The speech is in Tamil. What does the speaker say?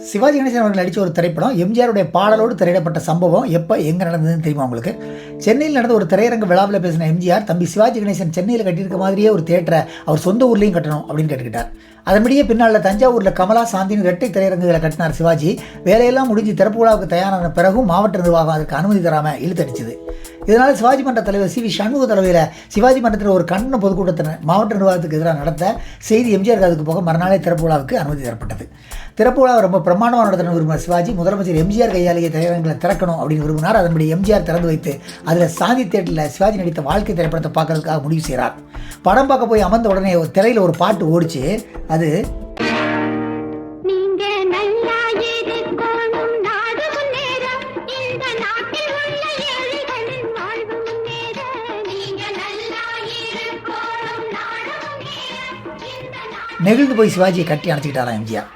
சிவாஜி கணேசன் அவர்கள் நடித்த ஒரு திரைப்படம் எம்ஜிஆருடைய பாடலோடு திரையிடப்பட்ட சம்பவம் எப்போ எங்கே நடந்ததுன்னு தெரியுமா உங்களுக்கு? சென்னையில் நடந்த ஒரு திரையரங்கு விழாவில் பேசின எம்ஜிஆர் தம்பி சிவாஜி கணேசன் சென்னையில் கட்டியிருக்க மாதிரியே ஒரு தியேட்டரை அவர் சொந்த ஊர்லேயும் கட்டணும் அப்படின்னு கேட்டுக்கிட்டார். அதன்படியே பின்னால் தஞ்சாவூரில் கமலா சாந்தின்னு இரட்டை திரையரங்குகளை கட்டினார் சிவாஜி. வேலையெல்லாம் முடிஞ்சு திறப்பு விழாவுக்கு தயாரான பிறகும் மாவட்ட நிர்வாகம் அதற்கு அனுமதி தராமல் இழுத்தடிச்சது. இதனால் சிவாஜி மன்ற தலைவர் சி வி சண்முக தலைமையில் சிவாஜி மன்றத்தில் ஒரு கண்டன பொதுக்கூட்டத்தை மாவட்ட நிர்வாகத்துக்கு எதிராக நடத்த செய்தி எம்ஜிஆர் அதுக்கு போக மறுநாளே திறப்பு விழாவுக்கு அனுமதி தரப்பட்டது. திறப்பு விழாவை ரொம்ப பிரமாண்டமாக நடத்தணும் விரும்பின சிவாஜி முதலமைச்சர் எம்ஜிஆர் கையாலேயே திரையரங்களை திறக்கணும் அப்படின்னு விரும்பினார். அதன்படி எம்ஜிஆர் திறந்து வைத்து அதில் சாந்தி தியேட்டரில் சிவாஜி நடித்த வாழ்க்கை திரைப்படத்தை பார்க்கறதுக்காக முடிவு செய்கிறார். படம் பார்க்க போய் அமர்ந்த உடனே ஒரு திரையில் ஒரு பாட்டு ஓடிச்சு. அது நெகிழ்ந்து போய் சிவாஜியை கட்டி அணைச்சிக்கிட்டாராம் எம்ஜிஆர்.